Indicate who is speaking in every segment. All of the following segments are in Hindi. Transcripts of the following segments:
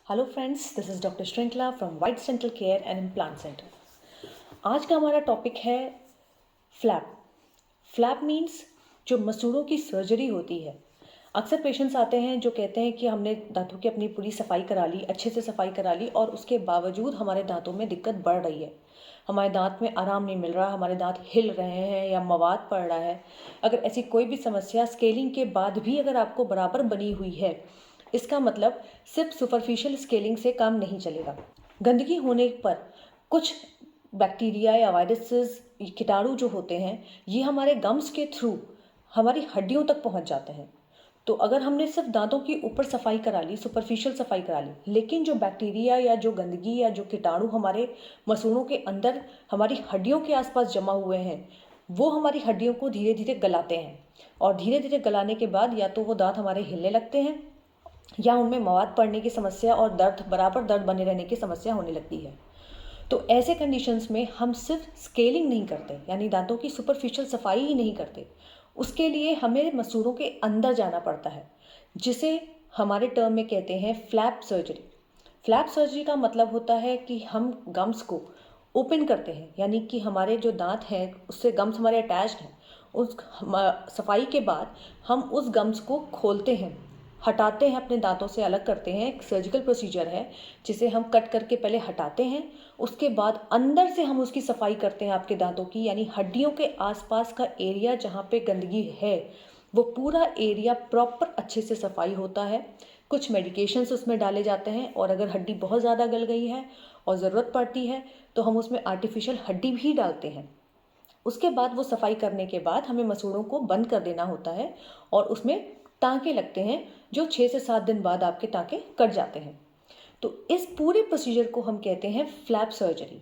Speaker 1: Hello friends, this is doctor Shrinkhala from white dental care and implant centre. आज का हमारा टॉपिक है फ्लैप। फ्लैप मीन्स जो मसूड़ों की सर्जरी होती है। अक्सर पेशेंट्स आते हैं जो कहते हैं कि हमने दांतों की अपनी पूरी सफाई करा ली, अच्छे से सफाई करा ली और उसके बावजूद हमारे दांतों में दिक्कत बढ़ रही है। हमारे दांत में आराम नहीं मिल रहा, हमारे दांत हिल रहे हैं या मवाद पड़ रहा है। अगर ऐसी कोई भी समस्या स्केलिंग के बाद भी अगर आपको बराबर बनी हुई है, इसका मतलब सिर्फ सुपरफिशियल स्केलिंग से काम नहीं चलेगा। गंदगी होने पर कुछ बैक्टीरिया या वायरसेस, कीटाणु जो होते हैं, ये हमारे गम्स के थ्रू हमारी हड्डियों तक पहुंच जाते हैं। तो अगर हमने सिर्फ दांतों की ऊपर सफाई करा ली, सुपरफिशियल सफाई करा ली, लेकिन जो बैक्टीरिया या जो गंदगी या जो कीटाणु हमारे मसूड़ों के अंदर हमारी हड्डियों के आसपास जमा हुए हैं, वो हमारी हड्डियों को धीरे धीरे गलाते हैं। और धीरे धीरे गलाने के बाद या तो वो दांत हमारे हिलने लगते हैं या उनमें मवाद पड़ने की समस्या और बराबर दर्द बने रहने की समस्या होने लगती है। तो ऐसे कंडीशंस में हम सिर्फ स्केलिंग नहीं करते, यानी दांतों की सुपरफिशियल सफाई ही नहीं करते। उसके लिए हमें मसूड़ों के अंदर जाना पड़ता है, जिसे हमारे टर्म में कहते हैं फ्लैप सर्जरी। फ्लैप सर्जरी का मतलब होता है कि हम गम्स को ओपन करते हैं, यानी कि हमारे जो दांत हैं उससे गम्स हमारे अटैच्ड हैं। उस सफाई के बाद हम उस गम्स को खोलते हैं, हटाते हैं, अपने दांतों से अलग करते हैं। एक सर्जिकल प्रोसीजर है जिसे हम कट करके पहले हटाते हैं, उसके बाद अंदर से हम उसकी सफाई करते हैं आपके दांतों की, यानी हड्डियों के आसपास का एरिया जहाँ पे गंदगी है वो पूरा एरिया प्रॉपर अच्छे से सफाई होता है। कुछ मेडिकेशंस उसमें डाले जाते हैं और अगर हड्डी बहुत ज़्यादा गल गई है और ज़रूरत पड़ती है तो हम उसमें आर्टिफिशियल हड्डी भी डालते हैं। उसके बाद वो सफाई करने के बाद हमें मसूड़ों को बंद कर देना होता है और उसमें टाँके लगते हैं, जो 6 से 7 दिन बाद आपके टाँके कट जाते हैं। तो इस पूरे प्रोसीजर को हम कहते हैं फ्लैप सर्जरी,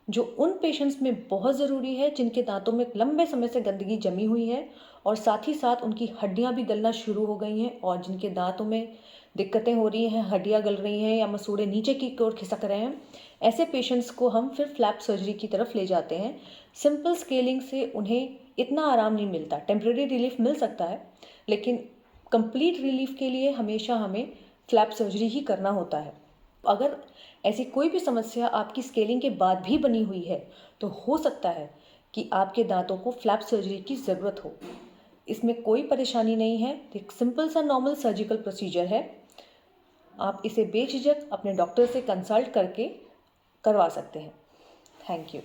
Speaker 1: जो उन पेशेंट्स में बहुत ज़रूरी है जिनके दांतों में लंबे समय से गंदगी जमी हुई है और साथ ही साथ उनकी हड्डियां भी गलना शुरू हो गई हैं और जिनके दांतों में दिक्कतें हो रही हैं, हड्डियां गल रही हैं या मसूड़े नीचे की ओर खिसक रहे हैं। ऐसे पेशेंट्स को हम फिर फ्लैप सर्जरी की तरफ ले जाते हैं। सिंपल स्केलिंग से उन्हें इतना आराम नहीं मिलता, टेम्प्रेरी रिलीफ मिल सकता है, लेकिन कंप्लीट रिलीफ के लिए हमेशा हमें फ्लैप सर्जरी ही करना होता है। अगर ऐसी कोई भी समस्या आपकी स्केलिंग के बाद भी बनी हुई है तो हो सकता है कि आपके दांतों को फ्लैप सर्जरी की ज़रूरत हो। इसमें कोई परेशानी नहीं है, एक सिंपल सा नॉर्मल सर्जिकल प्रोसीजर है। आप इसे बेझिझक अपने डॉक्टर से कंसल्ट करके करवा सकते हैं। Thank you.